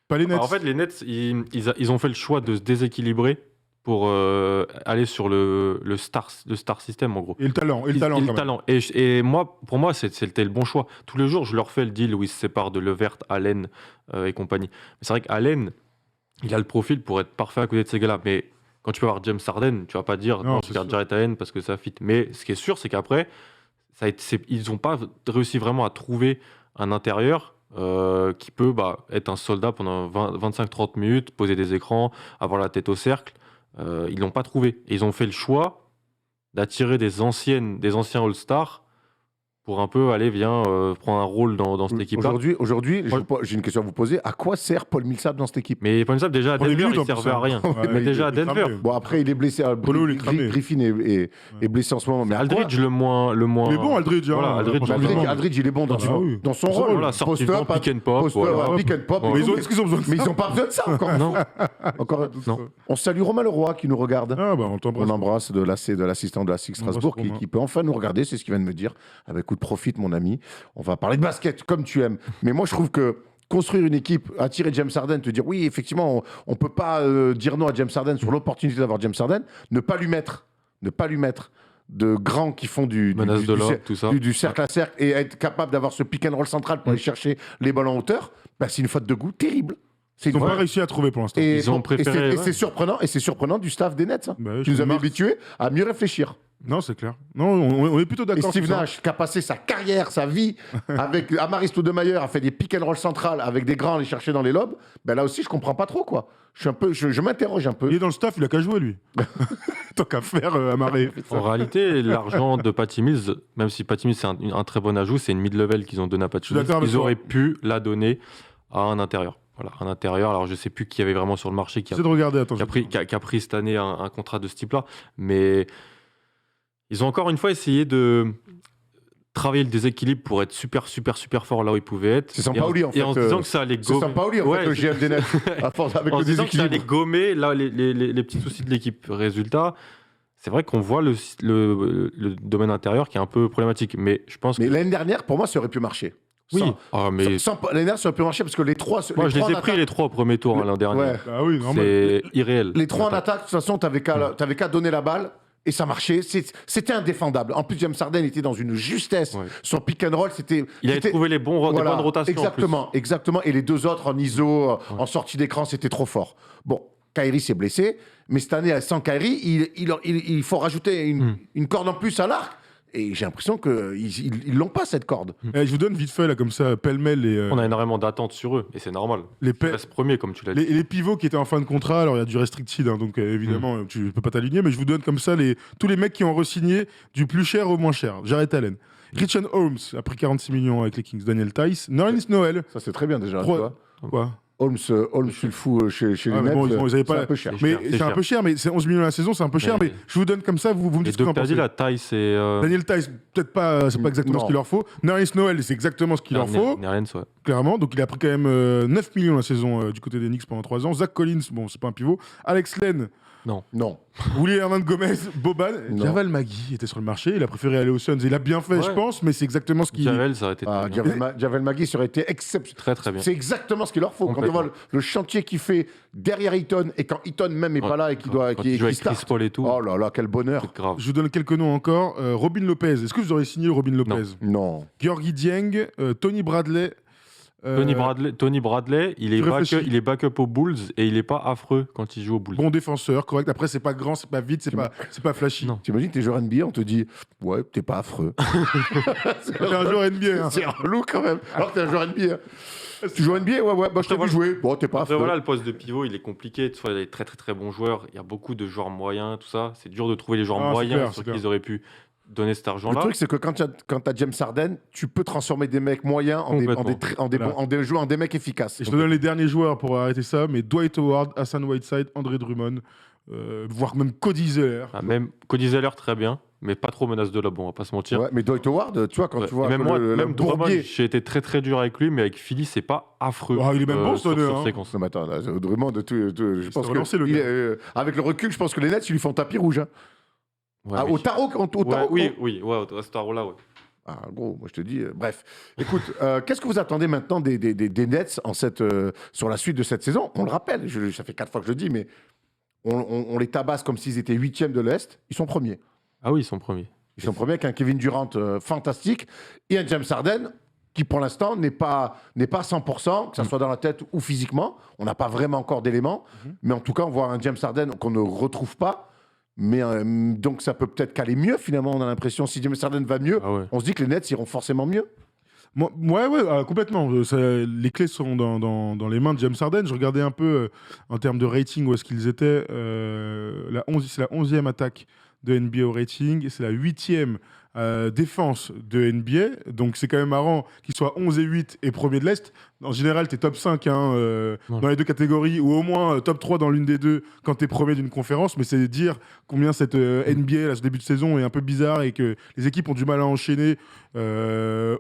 [SPEAKER 3] Pas les Nets.
[SPEAKER 2] En fait, les Nets, ils ont fait le choix de se déséquilibrer pour aller sur le star system, en gros.
[SPEAKER 3] Et le talent,
[SPEAKER 2] Et
[SPEAKER 3] quand
[SPEAKER 2] le
[SPEAKER 3] même.
[SPEAKER 2] talent. Et moi, pour moi, c'était le bon choix. Tous les jours, je leur fais le deal où ils se séparent de Levert, Allen et compagnie. Mais c'est vrai qu'Allen, il a le profil pour être parfait à côté de ces gars-là. Mais quand tu peux avoir James Harden, tu vas pas dire
[SPEAKER 3] Non,
[SPEAKER 2] non,
[SPEAKER 3] c'est
[SPEAKER 2] je garde
[SPEAKER 3] sûr.
[SPEAKER 2] Jarrett Allen parce que ça fit. Mais ce qui est sûr, c'est qu'après, ils n'ont pas réussi vraiment à trouver un intérieur qui peut être un soldat pendant 25-30 minutes, poser des écrans, avoir la tête au cercle. Ils l'ont pas trouvé. Et ils ont fait le choix d'attirer des anciens All-Stars pour un peu aller prendre un rôle dans cette équipe-là.
[SPEAKER 1] Aujourd'hui, j'ai une question à vous poser. À quoi sert Paul Millsap dans cette équipe?
[SPEAKER 2] Mais Paul Millsap, déjà à
[SPEAKER 3] Pour des
[SPEAKER 2] Denver,
[SPEAKER 3] minutes,
[SPEAKER 2] il
[SPEAKER 3] en plus,
[SPEAKER 2] servait à
[SPEAKER 3] hein.
[SPEAKER 2] rien.
[SPEAKER 3] Ouais,
[SPEAKER 2] Mais
[SPEAKER 3] il
[SPEAKER 2] déjà
[SPEAKER 3] est
[SPEAKER 2] à Denver.
[SPEAKER 3] cramé.
[SPEAKER 1] Bon, après, il est blessé.
[SPEAKER 3] Polo, il est cramé.
[SPEAKER 1] Griffin est blessé en ce moment. Mais à quoi-
[SPEAKER 2] Aldridge, le moins.
[SPEAKER 3] Mais bon, Aldridge,
[SPEAKER 2] Voilà, Aldridge,
[SPEAKER 1] Aldridge, il est bon dans
[SPEAKER 3] Ah, oui.
[SPEAKER 1] dans son
[SPEAKER 3] Dans son
[SPEAKER 1] rôle.
[SPEAKER 2] Voilà, sorti-vent, pick and pop. voilà.
[SPEAKER 1] pick and pop.
[SPEAKER 2] Ouais.
[SPEAKER 3] Mais
[SPEAKER 1] et tout.
[SPEAKER 3] est-ce qu'ils ont besoin de ça
[SPEAKER 1] Mais ils n'ont pas besoin de ça encore.
[SPEAKER 2] Non.
[SPEAKER 1] Encore.
[SPEAKER 2] Non.
[SPEAKER 1] On salue Romain Leroy qui nous regarde.
[SPEAKER 3] Ah, bah, on t'embrasse.
[SPEAKER 1] On embrasse de l'assistant de la SIG Strasbourg
[SPEAKER 3] embrasse Romain.
[SPEAKER 1] qui peut enfin nous regarder, c'est ce qu'il vient de me dire. Avec coup de profite, mon ami. On va parler de basket comme tu aimes. Mais moi, je trouve que construire une équipe, attirer James Harden, te dire oui, effectivement, on ne peut pas dire non à James Harden sur l'opportunité d'avoir James Harden, ne pas lui mettre de grands qui font
[SPEAKER 2] Menace de l'or, tout ça.
[SPEAKER 1] du cercle à cercle et être capable d'avoir ce pick and roll central pour aller chercher les ballons en hauteur, bah, c'est une faute de goût terrible. C'est
[SPEAKER 3] Ils n'ont
[SPEAKER 1] une-
[SPEAKER 3] pas réussi à trouver pour l'instant.
[SPEAKER 1] Et,
[SPEAKER 2] Ils ont préféré,
[SPEAKER 1] et c'est surprenant du staff des Nets, hein,
[SPEAKER 3] Bah oui,
[SPEAKER 1] qui nous
[SPEAKER 3] je
[SPEAKER 1] avait
[SPEAKER 3] remarque.
[SPEAKER 1] habitués à mieux réfléchir.
[SPEAKER 3] Non, c'est clair. Non, on est plutôt
[SPEAKER 1] Et
[SPEAKER 3] d'accord.
[SPEAKER 1] Steve
[SPEAKER 3] sur ça.
[SPEAKER 1] Nash, qui a passé sa carrière, sa vie, avec Amaris Stoudemire, a fait des pick and roll centrales avec des grands à les chercher dans les lobes, ben là aussi, je comprends pas trop, quoi. Je m'interroge un peu.
[SPEAKER 3] Il est dans le staff, il a qu'à jouer, lui. Tant qu'à faire, Amaré.
[SPEAKER 2] En réalité, l'argent de Patty Mills, même si Patty Mills c'est un très bon ajout, c'est une mid-level qu'ils ont donné à Patty
[SPEAKER 3] Je suis
[SPEAKER 2] Mills.
[SPEAKER 3] d'accord avec
[SPEAKER 2] Ils
[SPEAKER 3] toi.
[SPEAKER 2] auraient pu la donner à un intérieur. Voilà, un intérieur. Alors je sais plus qui y avait vraiment sur le marché qui
[SPEAKER 3] J'essaie de regarder, attends.
[SPEAKER 2] qui a pris cette année un contrat de ce type-là, mais ils ont encore une fois essayé de travailler le déséquilibre pour être super fort là où ils pouvaient être.
[SPEAKER 1] C'est Sampaoli, en fait,
[SPEAKER 2] Et en se disant que ça allait
[SPEAKER 1] C'est
[SPEAKER 2] gommer.
[SPEAKER 1] Sampaoli, en
[SPEAKER 2] Ouais,
[SPEAKER 1] fait, le GM des Nets, à force, avec
[SPEAKER 2] en
[SPEAKER 1] le
[SPEAKER 2] se disant que ça allait
[SPEAKER 1] déséquilibre.
[SPEAKER 2] gommer là, les petits soucis de l'équipe. Résultat, c'est vrai qu'on voit le domaine intérieur qui est un peu problématique, mais je pense
[SPEAKER 1] Mais
[SPEAKER 2] que
[SPEAKER 1] l'année dernière, pour moi, ça aurait pu marcher.
[SPEAKER 2] oui.
[SPEAKER 1] Sans-
[SPEAKER 2] Ah, mais
[SPEAKER 1] L'année dernière, ça aurait pu marcher parce que les trois.
[SPEAKER 2] moi, je les ai
[SPEAKER 1] en
[SPEAKER 2] pris
[SPEAKER 1] attaque-
[SPEAKER 2] les trois au premier tour l'an dernier.
[SPEAKER 1] Ouais.
[SPEAKER 3] Ah oui, normal.
[SPEAKER 2] C'est irréel.
[SPEAKER 1] Les trois en attaque, de toute façon, t'avais qu'à donner la balle et ça marchait. C'était indéfendable. En plus, James Harden était dans une justesse.
[SPEAKER 2] Ouais.
[SPEAKER 1] Son pick and roll, c'était.
[SPEAKER 2] Il avait
[SPEAKER 1] c'était-
[SPEAKER 2] trouvé les bonnes rotations.
[SPEAKER 1] Exactement. Et les deux autres en ISO, en sortie d'écran, c'était trop fort. Bon, Kyrie s'est blessé, mais cette année, sans Kyrie, il faut rajouter une corde en plus à l'arc. Et j'ai l'impression qu'ils l'ont pas, cette corde.
[SPEAKER 3] Je vous donne vite fait, là, comme ça, pêle-mêle,
[SPEAKER 2] On a énormément d'attentes sur eux, et c'est normal.
[SPEAKER 3] les,
[SPEAKER 2] Ils restent premiers, comme tu l'as dit.
[SPEAKER 3] les pivots qui étaient en fin de contrat. Alors, il y a du restricted, hein, donc évidemment, tu peux pas t'aligner, mais je vous donne comme ça tous les mecs qui ont re-signé du plus cher au moins cher. Jarrett Allen. Richard Holmes a pris 46 millions avec les Kings. Daniel Tice. Nerlens Noel.
[SPEAKER 1] Ça, c'est très bien déjà.
[SPEAKER 3] Trois-
[SPEAKER 1] tu vois.
[SPEAKER 3] Quoi
[SPEAKER 1] Holmes, tu le fous chez les
[SPEAKER 3] Ah, mais
[SPEAKER 1] Nets.
[SPEAKER 3] bon, ils avaient pas-
[SPEAKER 1] C'est un peu cher.
[SPEAKER 2] C'est
[SPEAKER 3] Mais
[SPEAKER 2] cher,
[SPEAKER 3] c'est un
[SPEAKER 2] cher.
[SPEAKER 3] peu cher, mais c'est 11 millions la saison, c'est un peu cher.
[SPEAKER 2] Mais-
[SPEAKER 3] Mais je vous donne comme ça, vous me
[SPEAKER 2] Les
[SPEAKER 3] dites ce que vous
[SPEAKER 2] deux
[SPEAKER 3] en
[SPEAKER 2] que t'as dit,
[SPEAKER 3] pensez.
[SPEAKER 2] la taille, c'est.
[SPEAKER 3] Daniel Tice, peut-être pas, c'est pas exactement
[SPEAKER 1] Non.
[SPEAKER 3] ce qu'il leur faut. Nerlens Noel, c'est exactement ce qu'il leur faut,
[SPEAKER 2] Nerlens, ouais.
[SPEAKER 3] clairement. Donc il a pris quand même 9 millions la saison du côté des Knicks pendant 3 ans. Zach Collins, bon, c'est pas un pivot. Alex Len,
[SPEAKER 1] Non.
[SPEAKER 3] Willie Hernan Gomez, Boban.
[SPEAKER 1] Non.
[SPEAKER 3] Javal Magui était sur le marché, il a préféré aller aux Suns. Il a bien fait,
[SPEAKER 2] Ouais.
[SPEAKER 3] je pense, mais c'est exactement ce qu'il.
[SPEAKER 2] Javel, ça aurait été
[SPEAKER 1] Ah,
[SPEAKER 2] très bien.
[SPEAKER 1] Javel Magui, ça aurait été exceptionnel.
[SPEAKER 2] Très très bien.
[SPEAKER 1] C'est exactement ce qu'il leur faut. Quand on
[SPEAKER 2] Complètement.
[SPEAKER 1] voit le chantier qu'il fait derrière Eaton et quand Eaton même est
[SPEAKER 2] Ouais,
[SPEAKER 1] pas là et qu'il
[SPEAKER 2] Quand il joue avec
[SPEAKER 1] start.
[SPEAKER 2] Chris Paul et tout,
[SPEAKER 1] Oh là là, quel bonheur.
[SPEAKER 2] c'est grave.
[SPEAKER 3] Je vous donne quelques noms encore. Robin Lopez, est-ce que vous aurez signé Robin Lopez?
[SPEAKER 1] Non.
[SPEAKER 3] Georgi Dieng, Tony Bradley.
[SPEAKER 2] Tony Bradley, il est,
[SPEAKER 3] tu réfléchis.
[SPEAKER 2] il est backup aux Bulls et il est pas affreux quand il joue aux Bulls.
[SPEAKER 3] Bon défenseur, correct. Après, c'est pas grand, c'est pas vite, c'est pas flashy.
[SPEAKER 2] Non.
[SPEAKER 1] T'imagines, t'es joueur NBA, on te dit ouais, t'es pas affreux.
[SPEAKER 3] C'est un joueur NBA. hein.
[SPEAKER 1] C'est relou quand même. Alors que t'es un joueur NBA. Tu joues NBA, ouais, bah je t'ai vu
[SPEAKER 2] Voilà.
[SPEAKER 1] jouer. Bon, t'es pas
[SPEAKER 2] Après,
[SPEAKER 1] affreux.
[SPEAKER 2] voilà, le poste de pivot, il est compliqué. Tu vois, il y a des très très très bons joueurs. Il y a beaucoup de joueurs moyens, tout ça. C'est dur de trouver les joueurs
[SPEAKER 3] Ah, c'est
[SPEAKER 2] moyens
[SPEAKER 3] clair,
[SPEAKER 2] sur
[SPEAKER 3] c'est
[SPEAKER 2] qui ils auraient pu donner cet
[SPEAKER 1] Le
[SPEAKER 2] argent-là.
[SPEAKER 1] truc, c'est que quand tu as James Harden, tu peux transformer des mecs moyens en des joueurs, en des mecs efficaces.
[SPEAKER 3] Et je te donne les derniers joueurs pour arrêter ça, mais Dwight Howard, Hassan Whiteside, André Drummond, voire même Cody Zeller.
[SPEAKER 2] Même Cody Zeller, très bien, mais pas trop menace de lob, on va pas se mentir.
[SPEAKER 1] Ouais, mais Dwight Howard, tu vois, quand
[SPEAKER 2] Ouais.
[SPEAKER 1] tu vois
[SPEAKER 2] Et même
[SPEAKER 1] que
[SPEAKER 2] moi,
[SPEAKER 1] le
[SPEAKER 2] même Drummond,
[SPEAKER 1] bourbier...
[SPEAKER 2] j'ai été très très dur avec lui, mais avec Philly, c'est pas affreux.
[SPEAKER 3] Ah, il est même bon,
[SPEAKER 2] sur
[SPEAKER 3] ce
[SPEAKER 2] cette
[SPEAKER 3] honneur, hein.
[SPEAKER 2] séquence.
[SPEAKER 1] Non, mais attends, là, Drummond, je pense
[SPEAKER 3] relancé,
[SPEAKER 1] que...
[SPEAKER 3] le gars.
[SPEAKER 1] avec le recul, je pense que les Nets, ils lui font tapis rouge. Hein.
[SPEAKER 2] Ouais,
[SPEAKER 1] Ah,
[SPEAKER 2] mais-
[SPEAKER 1] au tarot,
[SPEAKER 2] oui, à ce tarot-là, ouais.
[SPEAKER 1] Ah, gros, moi je te dis, bref. Écoute, qu'est-ce que vous attendez maintenant des Nets sur la suite de cette saison? On le rappelle, ça fait 4 fois que je le dis, mais on les tabasse comme s'ils étaient 8e de l'Est. Ils sont premiers.
[SPEAKER 2] Ah oui, ils sont premiers.
[SPEAKER 1] Ils sont premiers avec un Kevin Durant fantastique et un James Harden qui, pour l'instant, n'est pas à 100%, que ce soit dans la tête ou physiquement. On n'a pas vraiment encore d'éléments. Mais en tout cas, on voit un James Harden qu'on ne retrouve pas. Mais donc, ça peut peut-être qu'aller mieux, finalement. On a l'impression, si James Harden va mieux,
[SPEAKER 2] Ah ouais.
[SPEAKER 1] on se dit que les Nets iront forcément mieux.
[SPEAKER 3] Ouais, complètement. Les clés sont dans les mains de James Harden. Je regardais un peu en termes de rating où est-ce qu'ils étaient. C'est la 11e attaque de NBA au rating. Et c'est la 8e défense de NBA. Donc c'est quand même marrant qu'ils soient 11 et 8 et premier de l'Est. En général, tu es top 5 dans les deux catégories ou au moins top 3 dans l'une des deux quand tu es premier d'une conférence. Mais c'est dire combien cette NBA, là, ce début de saison, est un peu bizarre et que les équipes ont du mal à enchaîner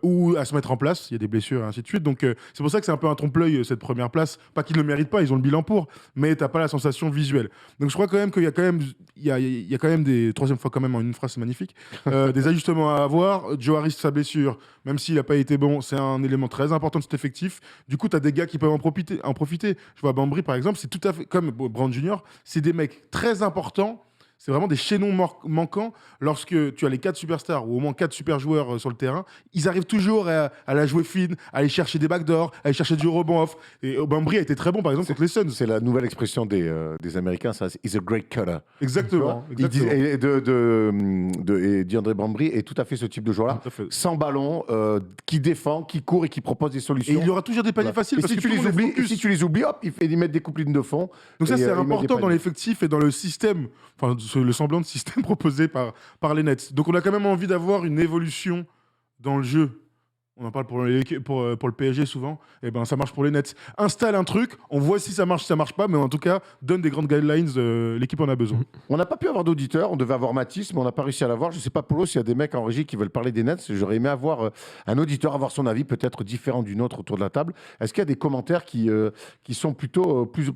[SPEAKER 3] ou à se mettre en place. Il y a des blessures et ainsi de suite. Donc c'est pour ça que c'est un peu un trompe-l'œil cette première place. Pas qu'ils ne le méritent pas, ils ont le bilan pour, mais tu n'as pas la sensation visuelle. Donc je crois quand même qu'il y a quand même, il y a quand même des, troisième fois quand même en une phrase, c'est magnifique, des ajustements à avoir. Joe Harris, sa blessure, même s'il n'a pas été bon, c'est un élément très important de cet effectif. Du coup, tu as des gars qui peuvent en profiter. Je vois Bambry, par exemple, c'est tout à fait comme Brown Jr., c'est des mecs très importants. C'est vraiment des chaînons manquants lorsque tu as les 4 superstars ou au moins 4 super joueurs sur le terrain. Ils arrivent toujours à la jouer fine, à aller chercher des backdoors, à aller chercher du rebond off. Et Bambry a été très bon, par exemple, contre les Suns.
[SPEAKER 1] C'est la nouvelle expression des Américains, ça, c'est « he's a great cutter ».
[SPEAKER 3] Exactement.
[SPEAKER 1] Ils disent, et DeAndre Bambry est tout à fait ce type de joueur-là,
[SPEAKER 3] Tout à fait.
[SPEAKER 1] sans ballon, qui défend, qui court et qui propose des
[SPEAKER 3] Et
[SPEAKER 1] solutions.
[SPEAKER 3] il y aura toujours des paniers
[SPEAKER 1] Voilà.
[SPEAKER 3] faciles
[SPEAKER 1] Et
[SPEAKER 3] parce
[SPEAKER 1] si
[SPEAKER 3] que
[SPEAKER 1] tu
[SPEAKER 3] tout le
[SPEAKER 1] les
[SPEAKER 3] monde est
[SPEAKER 1] oublies,
[SPEAKER 3] focus.
[SPEAKER 1] si tu les oublies, hop, ils mettent des couplines de fond.
[SPEAKER 3] Donc ça,
[SPEAKER 1] et,
[SPEAKER 3] c'est
[SPEAKER 1] ils mettent des
[SPEAKER 3] important dans
[SPEAKER 1] paniers.
[SPEAKER 3] l'effectif et dans le système, enfin, le semblant de système proposé par les Nets. Donc on a quand même envie d'avoir une évolution dans le jeu. On en parle pour le PSG souvent. Et ben ça marche pour les Nets. Installe un truc, on voit si ça marche pas, mais en tout cas, donne des grandes guidelines, l'équipe en a besoin.
[SPEAKER 1] On n'a pas pu avoir d'auditeurs, on devait avoir Mathis, mais on n'a pas réussi à l'avoir. Je ne sais pas, Polo, s'il y a des mecs en régie qui veulent parler des Nets. J'aurais aimé avoir un auditeur, avoir son avis peut-être différent du nôtre autour de la table. Est-ce qu'il y a des commentaires qui sont plutôt plus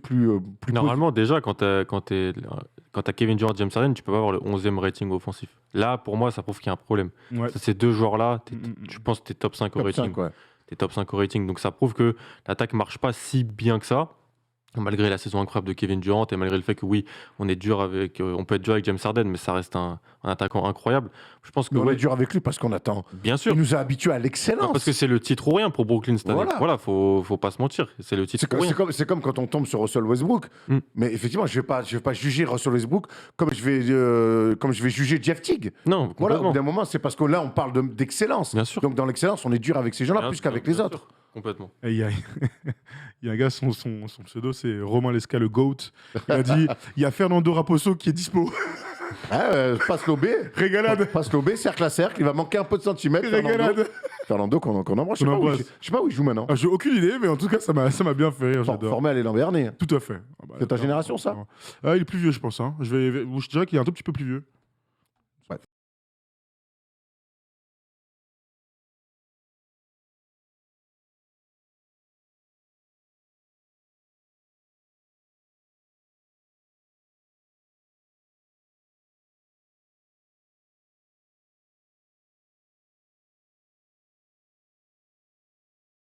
[SPEAKER 2] Normalement, déjà, quand t'as Kevin Durant, James Harden, tu peux pas avoir le 11e rating offensif. Là, pour moi, ça prouve qu'il y a un problème.
[SPEAKER 3] Ouais.
[SPEAKER 2] Ça, ces deux joueurs-là, je pense que tu es top 5 au
[SPEAKER 1] top
[SPEAKER 2] rating.
[SPEAKER 1] 5, ouais.
[SPEAKER 2] T'es top 5 au rating. Donc ça prouve que l'attaque marche pas si bien que ça, malgré la saison incroyable de Kevin Durant et malgré le fait que oui, on peut être dur avec James Harden, mais ça reste un attaquant incroyable. Je pense que
[SPEAKER 1] Mais on
[SPEAKER 2] ouais,
[SPEAKER 1] est dur avec lui parce qu'on attend.
[SPEAKER 2] bien sûr.
[SPEAKER 1] Il nous a habitués à l'excellence.
[SPEAKER 2] Parce que c'est le titre ou rien pour Brooklyn cette année. Voilà, faut pas se mentir. C'est le titre ou rien.
[SPEAKER 1] C'est comme quand on tombe sur Russell Westbrook.
[SPEAKER 2] Mm.
[SPEAKER 1] Mais effectivement, je vais pas juger Russell Westbrook comme je vais juger Jeff Teague.
[SPEAKER 2] Non,
[SPEAKER 1] Voilà, au
[SPEAKER 2] complètement.
[SPEAKER 1] bout d'un moment, c'est parce que là, on parle d'excellence.
[SPEAKER 2] Bien sûr.
[SPEAKER 1] Donc, dans l'excellence, on est dur avec ces gens-là
[SPEAKER 2] Bien
[SPEAKER 1] plus
[SPEAKER 2] sûr,
[SPEAKER 1] qu'avec les
[SPEAKER 2] bien
[SPEAKER 1] autres.
[SPEAKER 2] sûr. Complètement.
[SPEAKER 3] Et il y a un gars, son pseudo, c'est Romain Lesca, le GOAT. Il a dit il y a Fernando Raposo qui est dispo.
[SPEAKER 1] Passe l'OB.
[SPEAKER 3] Régalade.
[SPEAKER 1] Passe l'OB, cercle à cercle. Il va manquer un peu de centimètres.
[SPEAKER 3] Régalade.
[SPEAKER 1] Fernando qu'on embrasse. Je
[SPEAKER 3] Qu'on
[SPEAKER 1] sais pas où
[SPEAKER 3] embrasse.
[SPEAKER 1] je sais pas où il joue maintenant.
[SPEAKER 3] Ah, j'ai aucune idée, mais en tout cas, ça m'a bien fait rire. J'adore.
[SPEAKER 1] Formé à l'élan Bernet.
[SPEAKER 3] Tout à fait. Ah bah,
[SPEAKER 1] C'est ta génération, ça
[SPEAKER 3] il est plus vieux, je pense. Hein. Je dirais qu'il est un tout petit peu plus vieux.